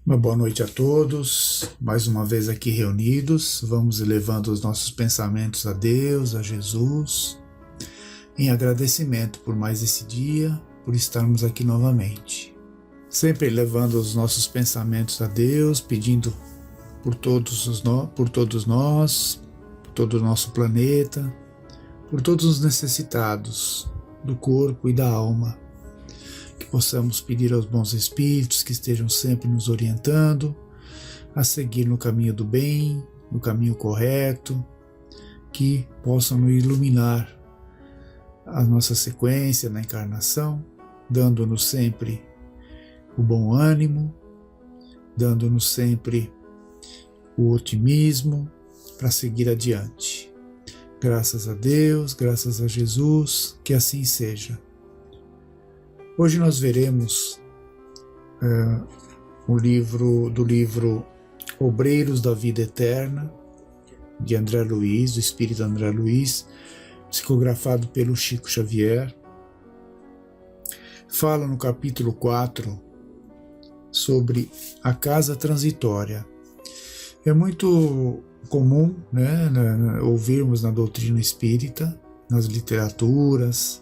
Uma boa noite a todos, mais uma vez aqui reunidos, vamos elevando os nossos pensamentos a Deus, a Jesus, em agradecimento por mais esse dia, por estarmos aqui novamente. Sempre elevando os nossos pensamentos a Deus, pedindo por todos nós, por todo o nosso planeta, por todos os necessitados do corpo e da alma. Que possamos pedir aos bons espíritos que estejam sempre nos orientando a seguir no caminho do bem, no caminho correto, que possam nos iluminar a nossa sequência na encarnação, dando-nos sempre o bom ânimo, dando-nos sempre o otimismo para seguir adiante. Graças a Deus, graças a Jesus, que assim seja. Hoje nós veremos o livro Obreiros da Vida Eterna, de André Luiz, do Espírito André Luiz, psicografado pelo Chico Xavier. Fala no capítulo 4 sobre a casa transitória. É muito comum, ouvirmos na doutrina espírita, nas literaturas,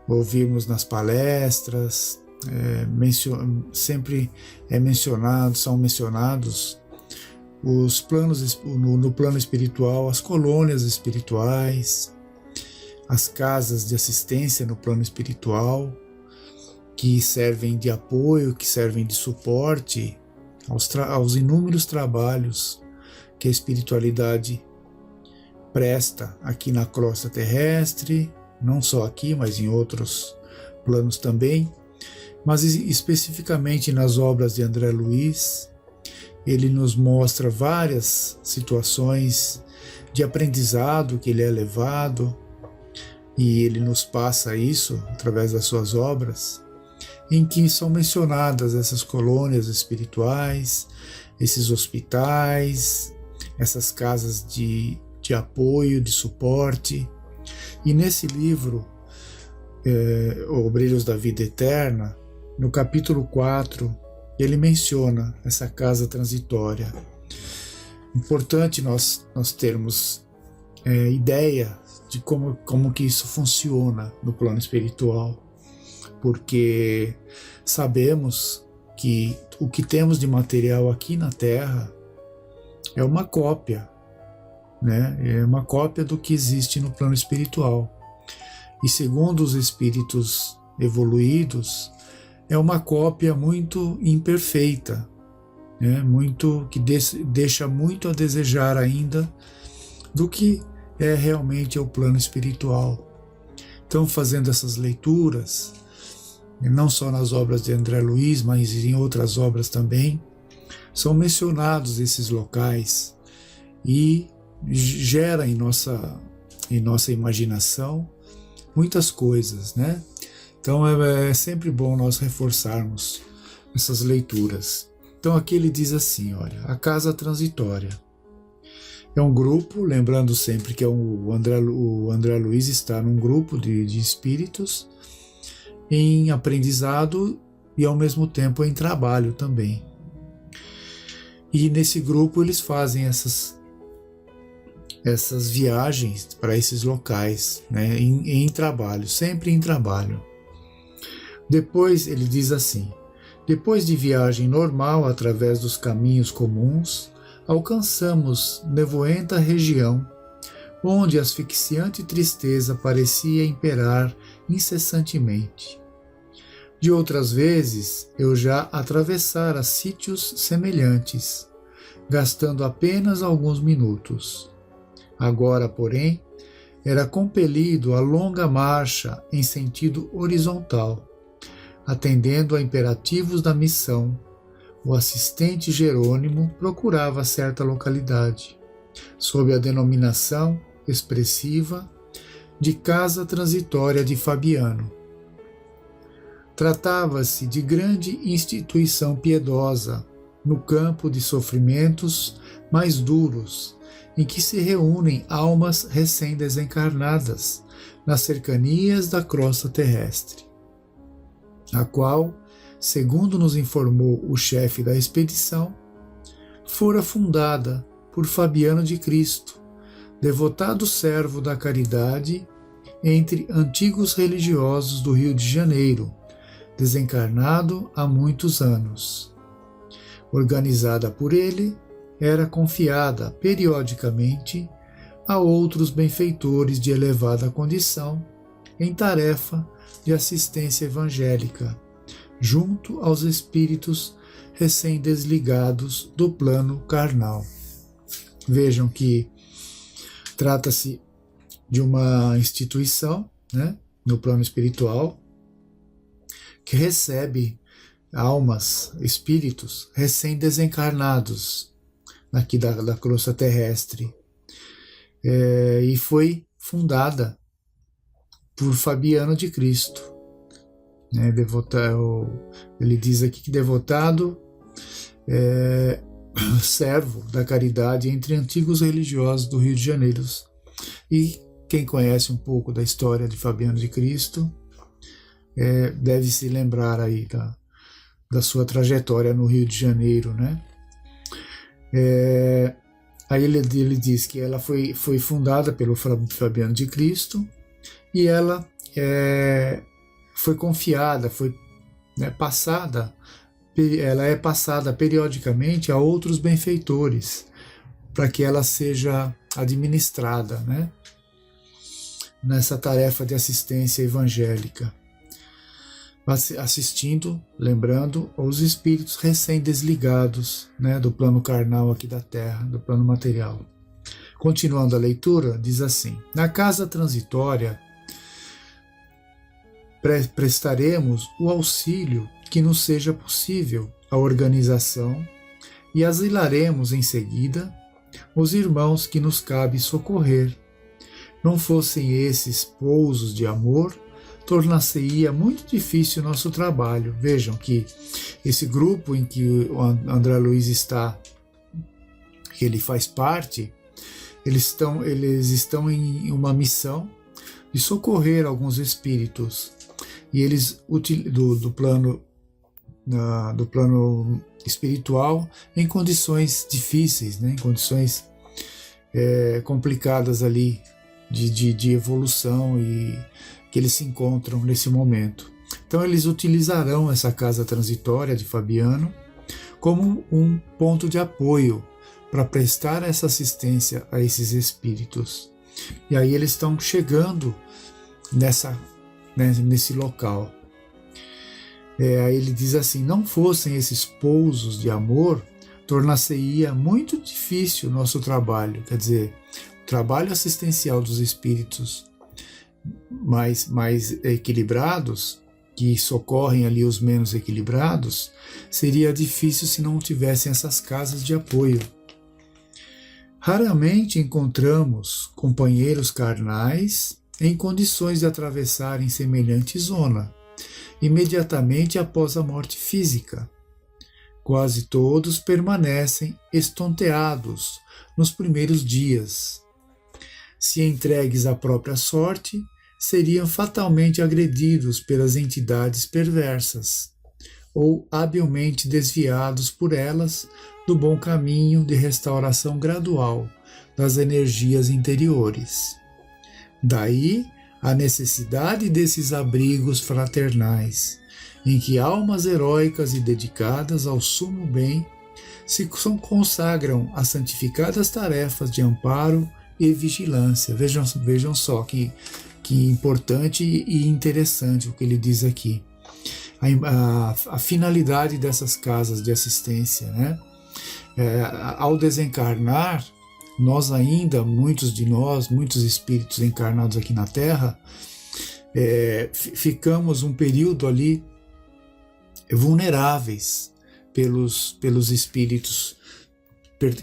ouvimos nas palestras, sempre são mencionados os planos no plano espiritual, as colônias espirituais, as casas de assistência no plano espiritual, que servem de apoio, que servem de suporte aos inúmeros trabalhos que a espiritualidade presta aqui na crosta terrestre, não só aqui, mas em outros planos também, mas especificamente nas obras de André Luiz, ele nos mostra várias situações de aprendizado que ele é levado, e ele nos passa isso através das suas obras, em que são mencionadas essas colônias espirituais, esses hospitais, essas casas de apoio, de suporte. E nesse livro, Obreiros da Vida Eterna, no capítulo 4, ele menciona essa casa transitória. Importante nós termos ideia de como que isso funciona no plano espiritual, porque sabemos que o que temos de material aqui na Terra é uma cópia, é uma cópia do que existe no plano espiritual. E segundo os espíritos evoluídos, é uma cópia muito imperfeita, que deixa muito a desejar ainda do que é realmente o plano espiritual. Então, fazendo essas leituras, não só nas obras de André Luiz, mas em outras obras também, são mencionados esses locais e gera em nossa imaginação muitas coisas, Então é sempre bom nós reforçarmos essas leituras. Então aqui ele diz assim, olha, a casa transitória é um grupo, lembrando sempre que o André Luiz está num grupo de espíritos em aprendizado e ao mesmo tempo em trabalho também. E nesse grupo eles fazem essas viagens para esses locais, em trabalho, sempre em trabalho. Depois ele diz assim, depois de viagem normal através dos caminhos comuns, alcançamos nevoenta região, onde asfixiante tristeza parecia imperar incessantemente. De outras vezes, eu já atravessara sítios semelhantes, gastando apenas alguns minutos. Agora, porém, era compelido a longa marcha em sentido horizontal. Atendendo a imperativos da missão, o assistente Jerônimo procurava certa localidade, sob a denominação expressiva de Casa Transitória de Fabiano. Tratava-se de grande instituição piedosa, no campo de sofrimentos mais duros, em que se reúnem almas recém-desencarnadas nas cercanias da crosta terrestre, a qual segundo nos informou o chefe da expedição, fora fundada por Fabiano de Cristo, devotado servo da caridade entre antigos religiosos do Rio de Janeiro, desencarnado há muitos anos. Organizada por ele, era confiada periodicamente a outros benfeitores de elevada condição em tarefa de assistência evangélica, junto aos espíritos recém-desligados do plano carnal. Vejam que trata-se de uma instituição, né, no plano espiritual, que recebe almas, espíritos recém-desencarnados aqui da crosta terrestre, e foi fundada por Fabiano de Cristo. Ele diz aqui que devotado, servo da caridade entre antigos religiosos do Rio de Janeiro. E quem conhece um pouco da história de Fabiano de Cristo deve se lembrar aí da sua trajetória no Rio de Janeiro, né? Aí ele diz que ela foi fundada pelo Fabiano de Cristo e ela foi confiada, ela é passada periodicamente a outros benfeitores para que ela seja administrada, né, nessa tarefa de assistência evangélica, assistindo, lembrando, os espíritos recém-desligados, né, do plano carnal aqui da Terra, do plano material. Continuando a leitura, diz assim: na casa transitória prestaremos o auxílio que nos seja possível à organização e asilaremos em seguida os irmãos que nos cabe socorrer. Não fossem esses pousos de amor, tornar-se-ia muito difícil o nosso trabalho. Vejam que esse grupo em que o André Luiz está, que ele faz parte, eles estão em uma missão de socorrer alguns espíritos, e eles do plano espiritual em condições difíceis, né, em condições complicadas ali de evolução e que eles se encontram nesse momento. Então eles utilizarão essa casa transitória de Fabiano como um ponto de apoio para prestar essa assistência a esses espíritos. E aí eles estão chegando nesse local. Aí ele diz assim: não fossem esses pousos de amor, tornar-se-ia muito difícil o nosso trabalho. Quer dizer, o trabalho assistencial dos espíritos mais equilibrados, que socorrem ali os menos equilibrados, seria difícil se não tivessem essas casas de apoio. Raramente encontramos companheiros carnais em condições de atravessarem semelhante zona, imediatamente após a morte física. Quase todos permanecem estonteados nos primeiros dias. Se entregues à própria sorte, seriam fatalmente agredidos pelas entidades perversas, ou habilmente desviados por elas do bom caminho de restauração gradual das energias interiores. Daí a necessidade desses abrigos fraternais, em que almas heróicas e dedicadas ao sumo bem se consagram a santificadas tarefas de amparo e vigilância. Vejam só que importante e interessante o que ele diz aqui. A finalidade dessas casas de assistência, né? Ao desencarnar, nós ainda, muitos espíritos encarnados aqui na Terra, ficamos um período ali vulneráveis pelos espíritos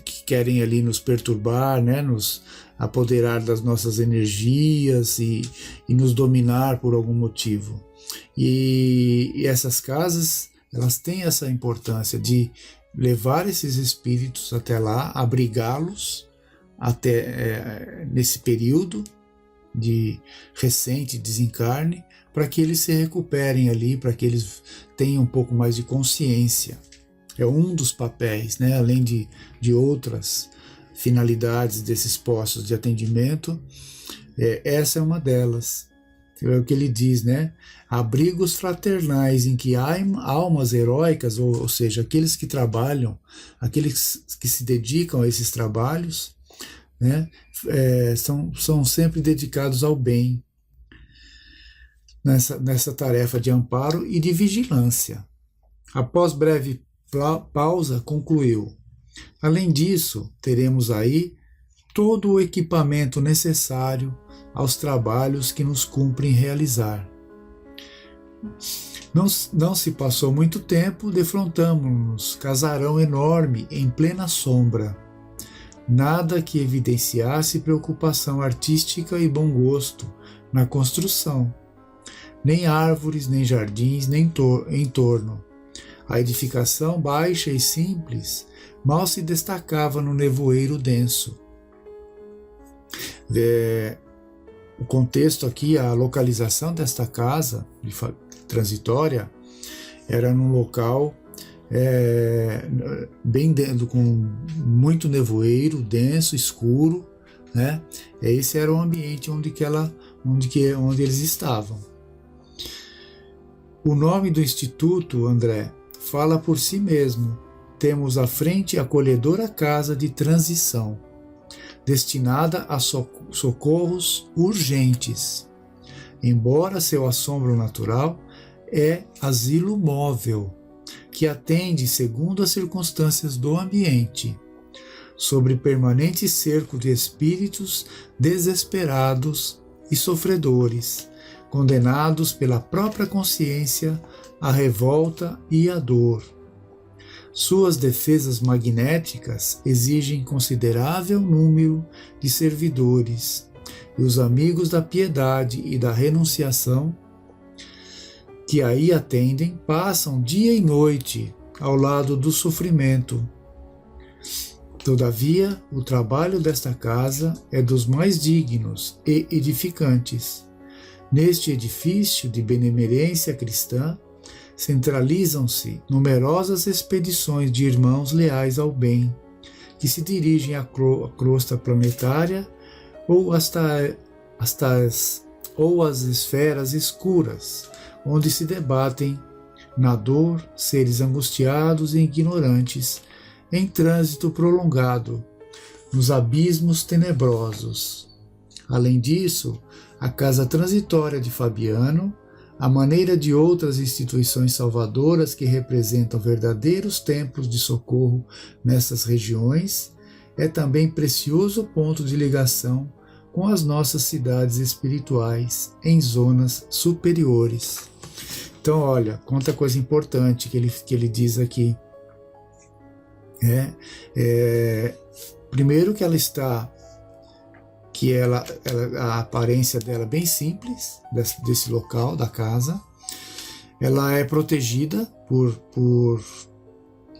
que querem ali nos perturbar, né, nos apoderar das nossas energias e nos dominar por algum motivo. E essas casas, elas têm essa importância de levar esses espíritos até lá, abrigá-los até nesse período de recente desencarne, para que eles se recuperem ali, para que eles tenham um pouco mais de consciência. É um dos papéis, né? Além de outras finalidades desses postos de atendimento, essa é uma delas. É o que ele diz, né? Abrigos fraternais em que há almas heróicas, ou seja, aqueles que trabalham, aqueles que se dedicam a esses trabalhos, né? São sempre dedicados ao bem, nessa tarefa de amparo e de vigilância. Após breve pausa, concluiu: além disso, teremos aí todo o equipamento necessário aos trabalhos que nos cumprem realizar. Não se passou muito tempo, defrontamos-nos casarão enorme em plena sombra. Nada que evidenciasse preocupação artística e bom gosto na construção. Nem árvores, nem jardins, nem em torno. A edificação baixa e simples mal se destacava no nevoeiro denso. O contexto aqui, a localização desta casa transitória, era num local bem dentro, com muito nevoeiro, denso, escuro, né? Esse era o ambiente onde eles estavam. O nome do Instituto, André, fala por si mesmo. Temos à frente a acolhedora casa de transição, destinada a socorros urgentes. Embora seu assombro natural é asilo móvel, que atende segundo as circunstâncias do ambiente, sobre permanente cerco de espíritos desesperados e sofredores, condenados pela própria consciência à revolta e à dor. Suas defesas magnéticas exigem considerável número de servidores, e os amigos da piedade e da renunciação que aí atendem passam dia e noite ao lado do sofrimento. Todavia, o trabalho desta casa é dos mais dignos e edificantes. Neste edifício de benemerência cristã, centralizam-se numerosas expedições de irmãos leais ao bem, que se dirigem à crosta planetária ou às esferas escuras, onde se debatem na dor seres angustiados e ignorantes, em trânsito prolongado, nos abismos tenebrosos. Além disso, a casa transitória de Fabiano, à maneira de outras instituições salvadoras que representam verdadeiros templos de socorro nessas regiões, é também precioso ponto de ligação com as nossas cidades espirituais em zonas superiores. Então, olha, quanta coisa importante que ele diz aqui. Primeiro que a aparência dela é bem simples, desse local, da casa. Ela é protegida por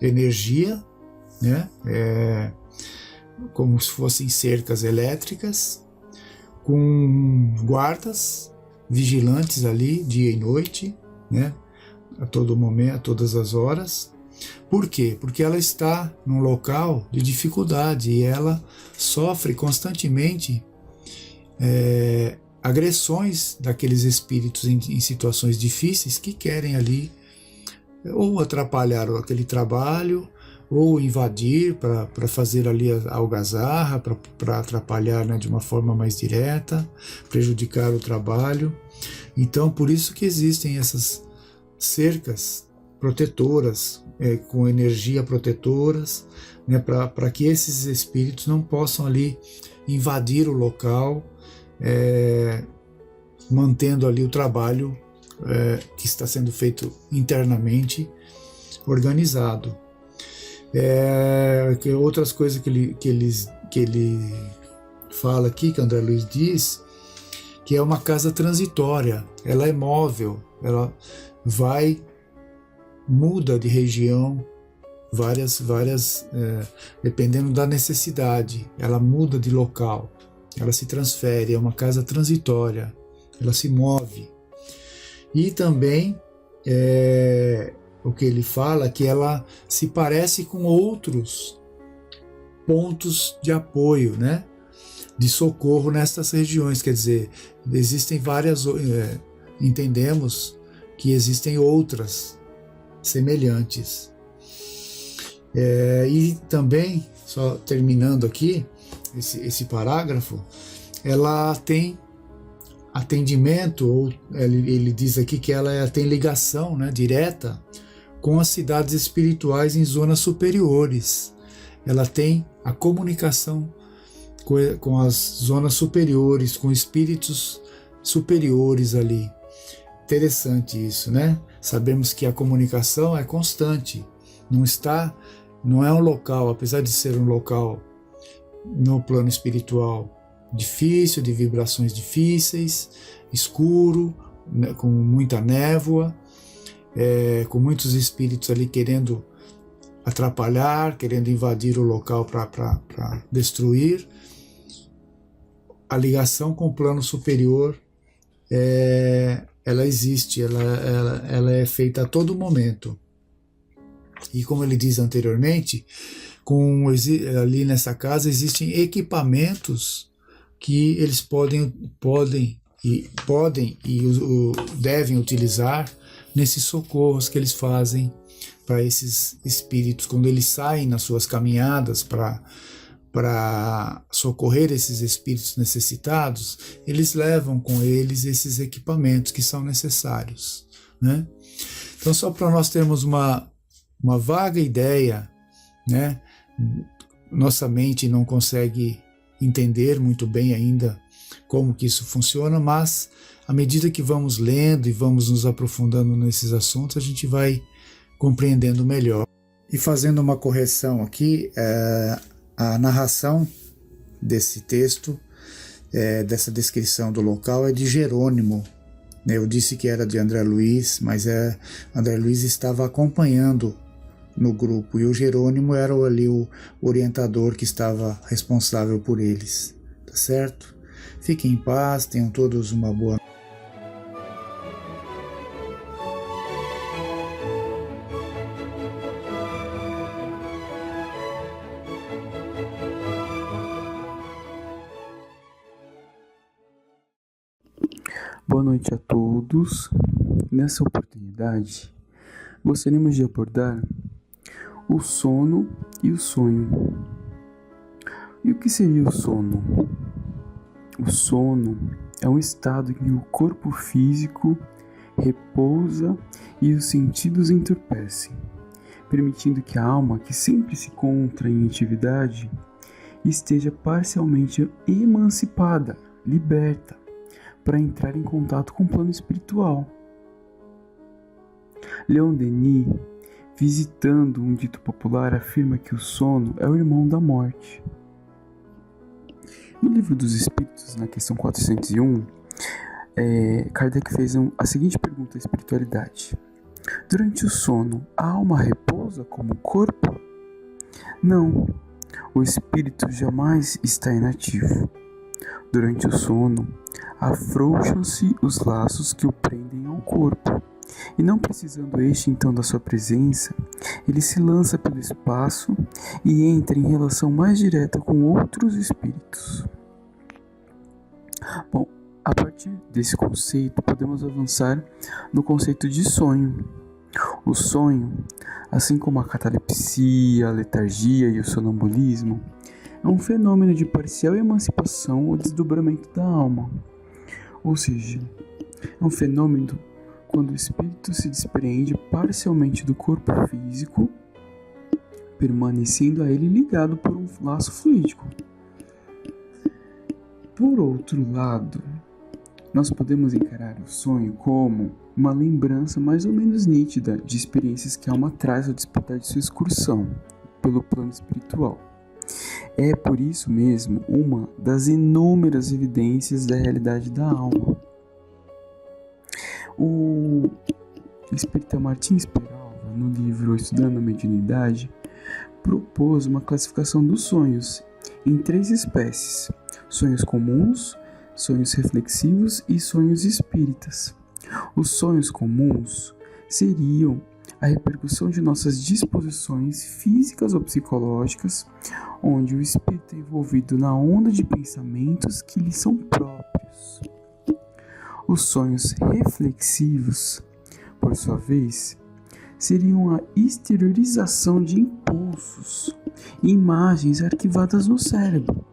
energia, né? Como se fossem cercas elétricas, com guardas vigilantes ali, dia e noite, né? A todo momento, a todas as horas. Por quê? Porque ela está num local de dificuldade e ela sofre constantemente agressões daqueles espíritos em situações difíceis que querem ali ou atrapalhar aquele trabalho ou invadir para fazer ali a algazarra, para atrapalhar, né, de uma forma mais direta, prejudicar o trabalho. Então, por isso que existem essas cercas protetoras, com energia protetoras, né, para que esses espíritos não possam ali invadir o local, mantendo ali o trabalho que está sendo feito internamente organizado. Outras coisas que ele fala aqui, que André Luiz diz, que é uma casa transitória, ela é móvel, ela muda de região, várias dependendo da necessidade, ela muda de local, ela se transfere, é uma casa transitória, ela se move. E também o que ele fala é que ela se parece com outros pontos de apoio, né? De socorro nessas regiões, quer dizer, existem várias, entendemos que existem outras semelhantes. E também, só terminando aqui, esse parágrafo, ela tem atendimento, ou ele diz aqui que ela tem ligação, né, direta com as cidades espirituais em zonas superiores. Ela tem a comunicação com as zonas superiores, com espíritos superiores ali. Interessante isso, né? Sabemos que a comunicação é constante, não é um local, apesar de ser um local no plano espiritual difícil, de vibrações difíceis, escuro, né, com muita névoa, com muitos espíritos ali querendo atrapalhar, querendo invadir o local para destruir. A ligação com o plano superior, ela existe, ela é feita a todo momento. E como ele diz anteriormente, ali nessa casa existem equipamentos que eles podem e devem utilizar nesses socorros que eles fazem para esses espíritos quando eles saem nas suas caminhadas para socorrer esses espíritos necessitados. Eles levam com eles esses equipamentos que são necessários, né? Então, só para nós termos uma vaga ideia, né? Nossa mente não consegue entender muito bem ainda como que isso funciona, mas à medida que vamos lendo e vamos nos aprofundando nesses assuntos, a gente vai compreendendo melhor. E fazendo uma correção aqui, a narração desse texto, dessa descrição do local, é de Jerônimo. Eu disse que era de André Luiz, mas André Luiz estava acompanhando no grupo, e o Jerônimo era ali o orientador que estava responsável por eles, tá certo? Fiquem em paz, tenham todos uma boa noite. Boa noite a todos. Nessa oportunidade, gostaríamos de abordar o sono e o sonho. E o que seria o sono? O sono é um estado em que o corpo físico repousa e os sentidos entorpecem, permitindo que a alma, que sempre se encontra em atividade, esteja parcialmente emancipada, liberta, para entrar em contato com o plano espiritual. Leon Denis, visitando um dito popular, afirma que o sono é o irmão da morte. No Livro dos Espíritos, na questão 401, Kardec fez a seguinte pergunta à espiritualidade: durante o sono, a alma repousa como o corpo? Não, o espírito jamais está inativo. Durante o sono, afrouxam-se os laços que o prendem ao corpo, e não precisando este então da sua presença, ele se lança pelo espaço e entra em relação mais direta com outros espíritos. Bom, a partir desse conceito, podemos avançar no conceito de sonho. O sonho, assim como a catalepsia, a letargia e o sonambulismo, é um fenômeno de parcial emancipação ou desdobramento da alma. Ou seja, é um fenômeno quando o espírito se despreende parcialmente do corpo físico, permanecendo a ele ligado por um laço fluídico. Por outro lado, nós podemos encarar o sonho como uma lembrança mais ou menos nítida de experiências que a alma traz ao despertar de sua excursão pelo plano espiritual. É por isso mesmo uma das inúmeras evidências da realidade da alma. O espírita Martins Peralva, no livro Estudando a Mediunidade, propôs uma classificação dos sonhos em 3 espécies: sonhos comuns, sonhos reflexivos e sonhos espíritas. Os sonhos comuns seriam a repercussão de nossas disposições físicas ou psicológicas, onde o espírito é envolvido na onda de pensamentos que lhe são próprios. Os sonhos reflexivos, por sua vez, seriam a exteriorização de impulsos e imagens arquivadas no cérebro,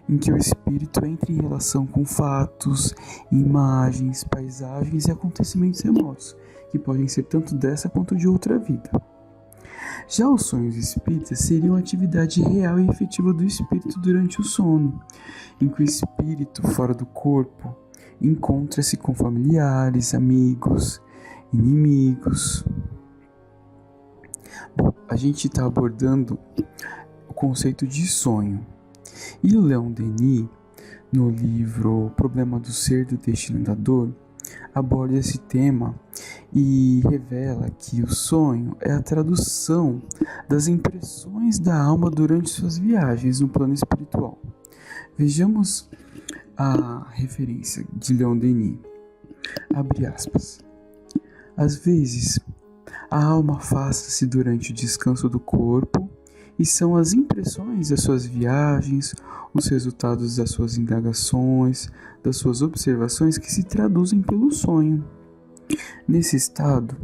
em que o espírito entra em relação com fatos, imagens, paisagens e acontecimentos remotos, que podem ser tanto dessa quanto de outra vida. Já os sonhos espíritas seriam a atividade real e efetiva do espírito durante o sono, em que o espírito, fora do corpo, encontra-se com familiares, amigos, inimigos. Bom, a gente está abordando o conceito de sonho. E o Leon Denis, no livro O Problema do Ser, do Destino e da Dor, aborda esse tema e revela que o sonho é a tradução das impressões da alma durante suas viagens no plano espiritual. Vejamos a referência de Leon Denis. Abre aspas. Às vezes, a alma afasta-se durante o descanso do corpo e são as impressões das suas viagens, os resultados das suas indagações, das suas observações que se traduzem pelo sonho. Nesse estado,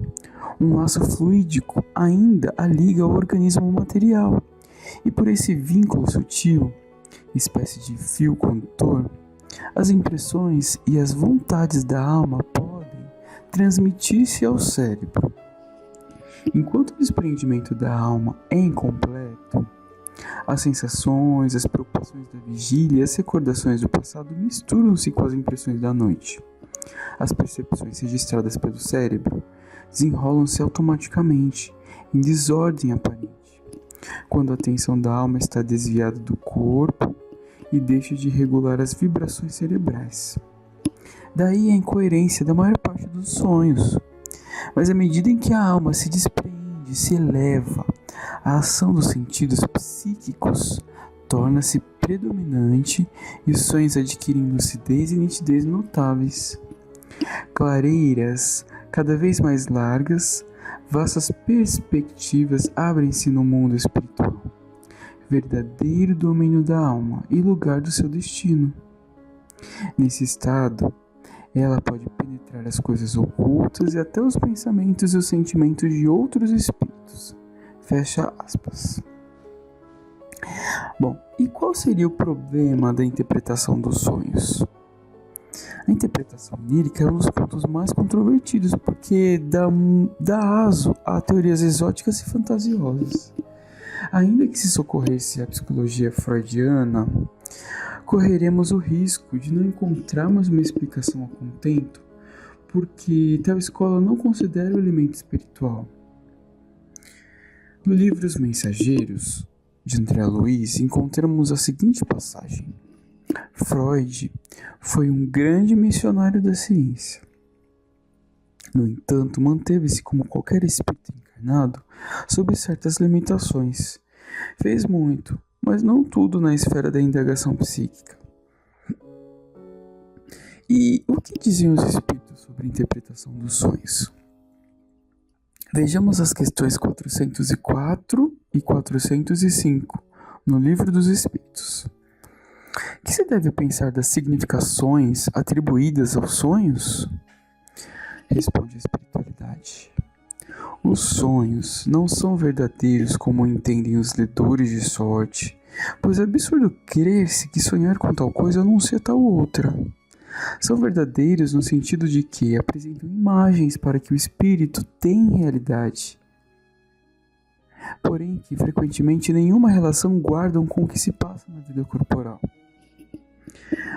um laço fluídico ainda a liga ao organismo material, e por esse vínculo sutil, espécie de fio condutor, as impressões e as vontades da alma podem transmitir-se ao cérebro. Enquanto o desprendimento da alma é incompleto, as sensações, as preocupações da vigília e as recordações do passado misturam-se com as impressões da noite. As percepções registradas pelo cérebro desenrolam-se automaticamente, em desordem aparente, quando a atenção da alma está desviada do corpo e deixa de regular as vibrações cerebrais. Daí a incoerência da maior parte dos sonhos. Mas à medida em que a alma se desprende, se eleva, a ação dos sentidos psíquicos torna-se predominante e os sonhos adquirem lucidez e nitidez notáveis. Clareiras cada vez mais largas, vastas perspectivas abrem-se no mundo espiritual, verdadeiro domínio da alma e lugar do seu destino. Nesse estado, ela pode penetrar as coisas ocultas e até os pensamentos e os sentimentos de outros espíritos. Fecha aspas. Bom, e qual seria o problema da interpretação dos sonhos? A interpretação lírica é um dos pontos mais controvertidos porque dá aso a teorias exóticas e fantasiosas. Ainda que se socorresse a psicologia freudiana, correremos o risco de não encontrarmos uma explicação a contento, porque tal escola não considera o elemento espiritual. No livro Os Mensageiros, de André Luiz, encontramos a seguinte passagem. Freud foi um grande missionário da ciência. No entanto, manteve-se como qualquer espírito encarnado, sob certas limitações. Fez muito, mas não tudo na esfera da indagação psíquica. E o que diziam os espíritos sobre a interpretação dos sonhos? Vejamos as questões 404 e 405 no Livro dos Espíritos. O que se deve pensar das significações atribuídas aos sonhos? Responde a espiritualidade. Os sonhos não são verdadeiros como entendem os ledores de sorte, pois é absurdo crer-se que sonhar com tal coisa anuncia tal outra. São verdadeiros no sentido de que apresentam imagens para que o espírito tenha realidade, porém que frequentemente nenhuma relação guardam com o que se passa na vida corporal.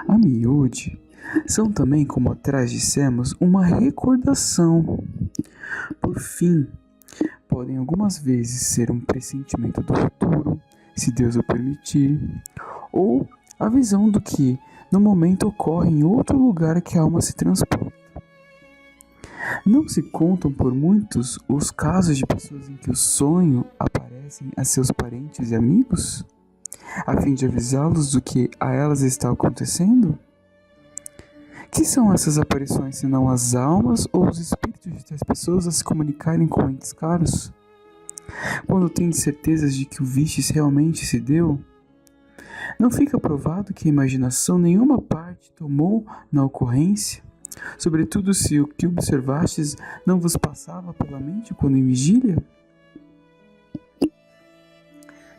A miúde, são também, como atrás dissemos, uma recordação. Por fim, podem algumas vezes ser um pressentimento do futuro, se Deus o permitir, ou a visão do que no momento ocorre em outro lugar que a alma se transporta. Não se contam por muitos os casos de pessoas em que o sonho aparecem a seus parentes e amigos, a fim de avisá-los do que a elas está acontecendo? Que são essas aparições senão as almas ou os espíritos de tais pessoas a se comunicarem com entes caros? Quando tendes certezas de que o vistes realmente se deu, não fica provado que a imaginação nenhuma parte tomou na ocorrência, sobretudo se o que observastes não vos passava pela mente quando em vigília?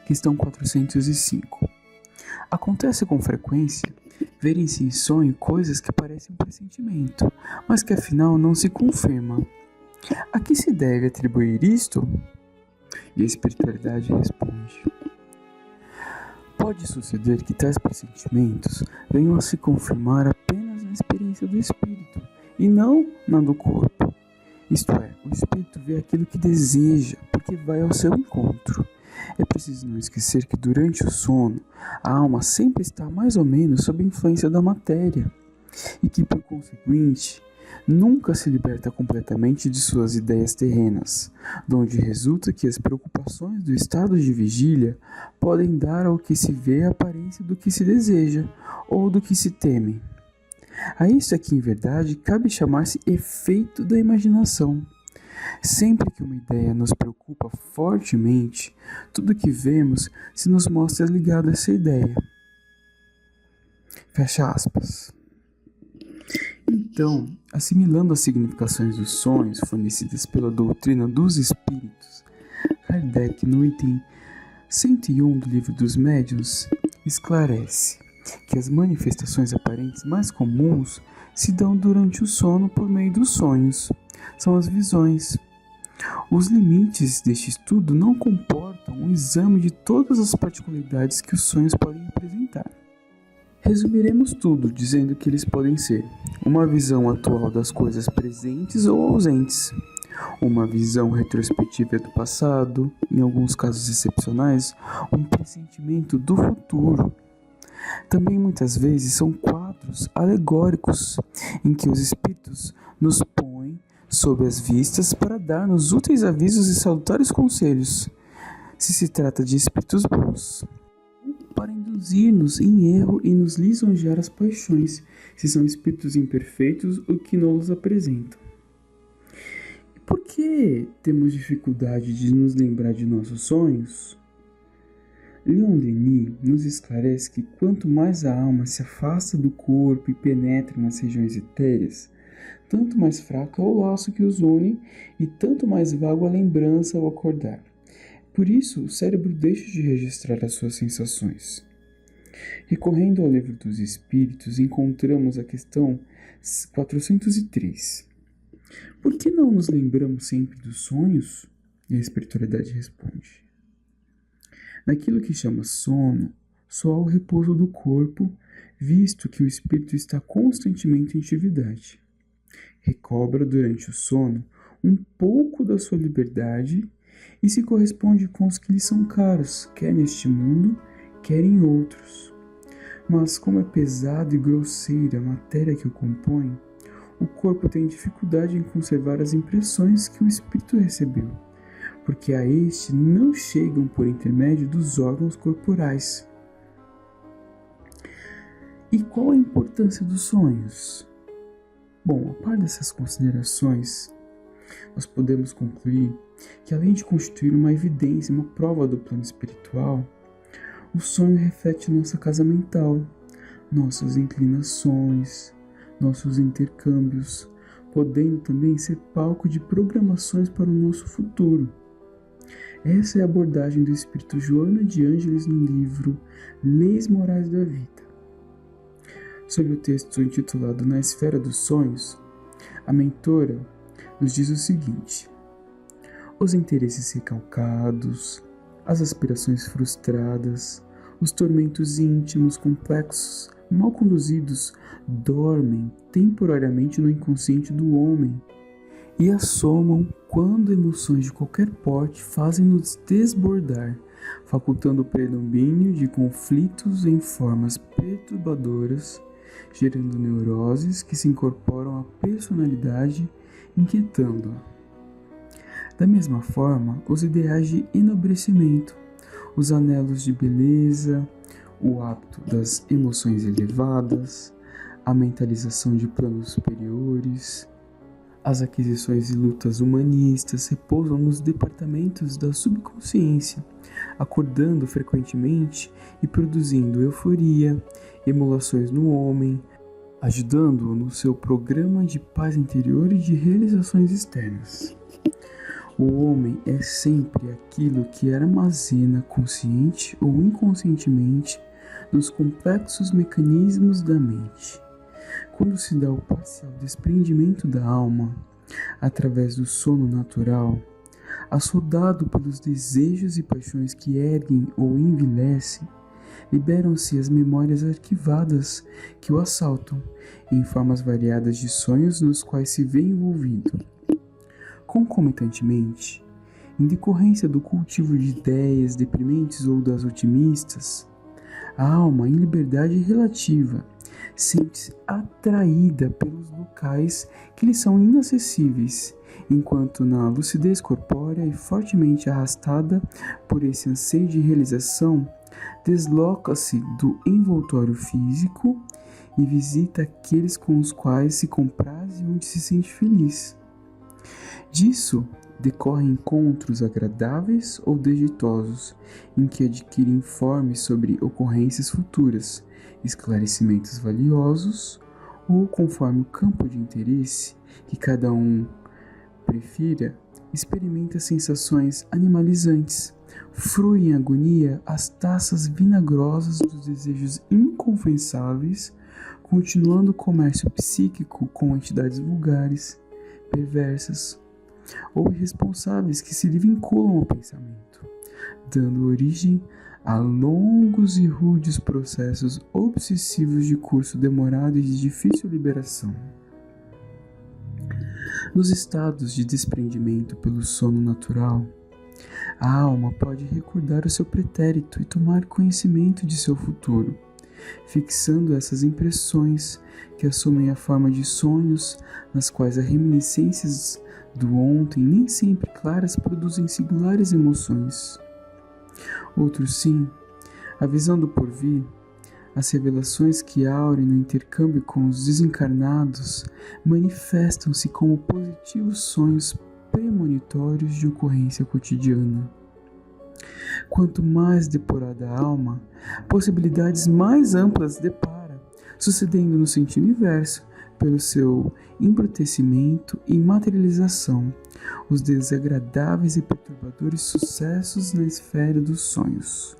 Questão 405. Acontece com frequência verem-se em sonho coisas que parecem um pressentimento, mas que afinal não se confirmam. A que se deve atribuir isto? E a espiritualidade responde: pode suceder que tais pressentimentos venham a se confirmar apenas na experiência do espírito e não na do corpo. Isto é, o espírito vê aquilo que deseja, porque vai ao seu encontro. É preciso não esquecer que durante o sono, a alma sempre está mais ou menos sob a influência da matéria, e que, por conseguinte, nunca se liberta completamente de suas ideias terrenas, donde resulta que as preocupações do estado de vigília podem dar ao que se vê a aparência do que se deseja, ou do que se teme. A isso é que, em verdade, cabe chamar-se efeito da imaginação. Sempre que uma ideia nos preocupa fortemente, tudo que vemos se nos mostra ligado a essa ideia. Fecha aspas. Então, assimilando as significações dos sonhos fornecidas pela doutrina dos espíritos, Kardec, no item 101 do Livro dos Médiuns, esclarece que as manifestações aparentes mais comuns se dão durante o sono por meio dos sonhos. São as visões. Os limites deste estudo não comportam um exame de todas as particularidades que os sonhos podem apresentar. Resumiremos tudo dizendo que eles podem ser uma visão atual das coisas presentes ou ausentes, uma visão retrospectiva do passado, em alguns casos excepcionais, um pressentimento do futuro. Também muitas vezes são quadros alegóricos em que os espíritos nos põem sob as vistas para dar-nos úteis avisos e salutares conselhos, se trata de espíritos bons, para induzir-nos em erro e nos lisonjear as paixões, se são espíritos imperfeitos o que nos apresentam. E por que temos dificuldade de nos lembrar de nossos sonhos? Leon Denis nos esclarece que quanto mais a alma se afasta do corpo e penetra nas regiões etéreas, tanto mais fraco é o laço que os une e tanto mais vago a lembrança ao acordar. Por isso, o cérebro deixa de registrar as suas sensações. Recorrendo ao Livro dos Espíritos, encontramos a questão 403. Por que não nos lembramos sempre dos sonhos? E a espiritualidade responde: naquilo que chama sono, só há o repouso do corpo, visto que o espírito está constantemente em atividade. Recobra durante o sono um pouco da sua liberdade e se corresponde com os que lhe são caros, quer neste mundo, quer em outros. Mas como é pesada e grosseira a matéria que o compõe, o corpo tem dificuldade em conservar as impressões que o espírito recebeu, porque a este não chegam por intermédio dos órgãos corporais. E qual a importância dos sonhos? Bom, a par dessas considerações, nós podemos concluir que, além de constituir uma evidência, uma prova do plano espiritual, o sonho reflete nossa casa mental, nossas inclinações, nossos intercâmbios, podendo também ser palco de programações para o nosso futuro. Essa é a abordagem do espírito Joana de Ângeles no livro Leis Morais da Vida. Sobre o texto intitulado Na Esfera dos Sonhos, a mentora nos diz o seguinte: os interesses recalcados, as aspirações frustradas, os tormentos íntimos complexos, mal conduzidos, dormem temporariamente no inconsciente do homem e assomam quando emoções de qualquer porte fazem-nos desbordar, facultando o predomínio de conflitos em formas perturbadoras, gerando neuroses que se incorporam à personalidade, inquietando-a. Da mesma forma, os ideais de enobrecimento, os anelos de beleza, o hábito das emoções elevadas, a mentalização de planos superiores. As aquisições e lutas humanistas repousam nos departamentos da subconsciência, acordando frequentemente e produzindo euforia, emulações no homem, ajudando-o no seu programa de paz interior e de realizações externas. O homem é sempre aquilo que armazena consciente ou inconscientemente nos complexos mecanismos da mente. Quando se dá o parcial desprendimento da alma, através do sono natural, assodado pelos desejos e paixões que erguem ou envilecem, liberam-se as memórias arquivadas que o assaltam, em formas variadas de sonhos nos quais se vê envolvido. Concomitantemente, em decorrência do cultivo de ideias deprimentes ou das otimistas, a alma, em liberdade relativa, sente-se atraída pelos locais que lhe são inacessíveis, enquanto na lucidez corpórea e fortemente arrastada por esse anseio de realização, desloca-se do envoltório físico e visita aqueles com os quais se compraz e onde se sente feliz. Disso decorrem encontros agradáveis ou desditosos, em que adquire informes sobre ocorrências futuras, esclarecimentos valiosos, ou, conforme o campo de interesse que cada um prefira, experimenta sensações animalizantes, frui em agonia as taças vinagrosas dos desejos inconfessáveis, continuando o comércio psíquico com entidades vulgares, perversas ou irresponsáveis que se lhe vinculam ao pensamento, dando origem a longos e rudes processos obsessivos de curso demorado e de difícil liberação. Nos estados de desprendimento pelo sono natural, a alma pode recordar o seu pretérito e tomar conhecimento de seu futuro, fixando essas impressões que assumem a forma de sonhos, nas quais as reminiscências do ontem, nem sempre claras, produzem singulares emoções. Outros sim, a visão do porvir, as revelações que aurem no intercâmbio com os desencarnados, manifestam-se como positivos sonhos premonitórios de ocorrência cotidiana. Quanto mais depurada a alma, possibilidades mais amplas depara, sucedendo no sentido inverso, pelo seu embrutecimento e materialização, os desagradáveis e perturbadores sucessos na esfera dos sonhos.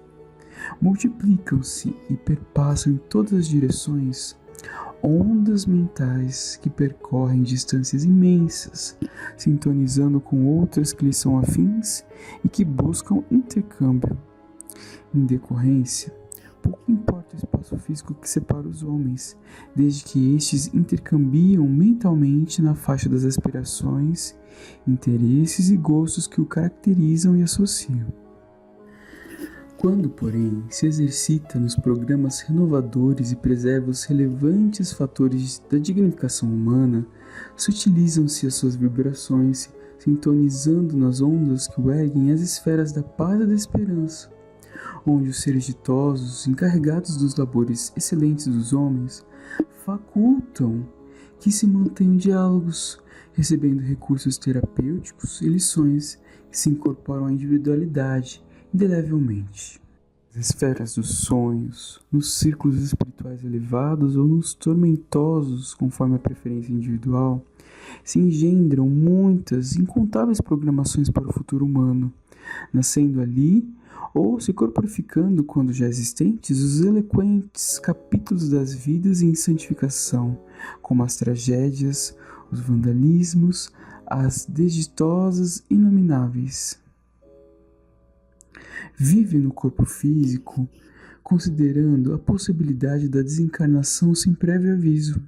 Multiplicam-se e perpassam em todas as direções ondas mentais que percorrem distâncias imensas, sintonizando com outras que lhe são afins e que buscam intercâmbio. Em decorrência, pouco importa o espaço físico que separa os homens, desde que estes intercambiam mentalmente na faixa das aspirações, interesses e gostos que o caracterizam e associam. Quando, porém, se exercita nos programas renovadores e preserva os relevantes fatores da dignificação humana, sutilizam-se as suas vibrações, sintonizando nas ondas que o erguem as esferas da paz e da esperança, onde os seres ditosos, encarregados dos labores excelentes dos homens, facultam que se mantenham diálogos, recebendo recursos terapêuticos e lições que se incorporam à individualidade indelevelmente. Nas esferas dos sonhos, nos círculos espirituais elevados ou nos tormentosos, conforme a preferência individual, se engendram muitas, incontáveis programações para o futuro humano, nascendo ali ou se corporificando, quando já existentes, os eloquentes capítulos das vidas em santificação, como as tragédias, os vandalismos, as desditosas inomináveis. Vive no corpo físico, considerando a possibilidade da desencarnação sem prévio aviso.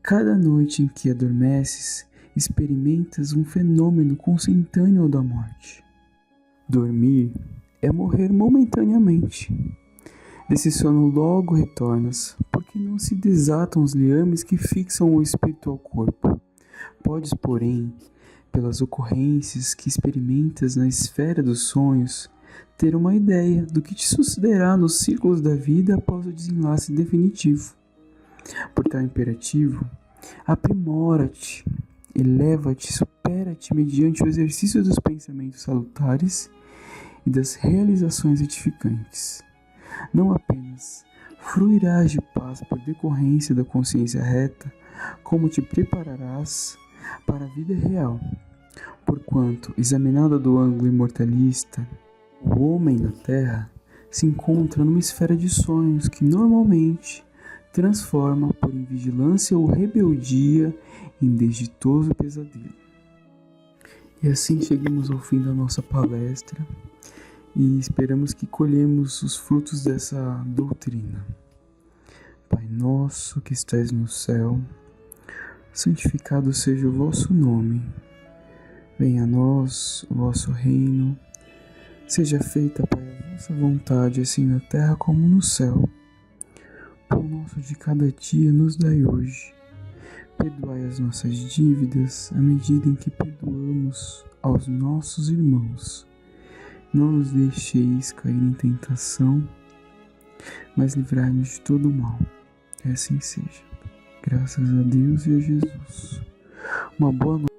Cada noite em que adormeces, experimentas um fenômeno consentâneo ao da morte. Dormir é morrer momentaneamente. Desse sono logo retornas, porque não se desatam os liames que fixam o espírito ao corpo. Podes, porém, pelas ocorrências que experimentas na esfera dos sonhos, ter uma ideia do que te sucederá nos círculos da vida após o desenlace definitivo. Por tal imperativo, aprimora-te, eleva-te, supera-te mediante o exercício dos pensamentos salutares e das realizações edificantes. Não apenas fruirás de paz por decorrência da consciência reta, como te prepararás para a vida real, porquanto, examinado do ângulo imortalista, o homem na Terra se encontra numa esfera de sonhos que normalmente transforma por invigilância ou rebeldia em desditoso pesadelo. E assim chegamos ao fim da nossa palestra e esperamos que colhemos os frutos dessa doutrina. Pai nosso que estais no céu, santificado seja o vosso nome. Venha a nós o vosso reino. Seja feita, Pai, a vossa vontade, assim na terra como no céu. O pão nosso de cada dia nos dai hoje. Perdoai as nossas dívidas, à medida em que perdoamos aos nossos irmãos. Não nos deixeis cair em tentação, mas livrai-nos de todo o mal. Que assim seja. Graças a Deus e a Jesus. Uma boa noite.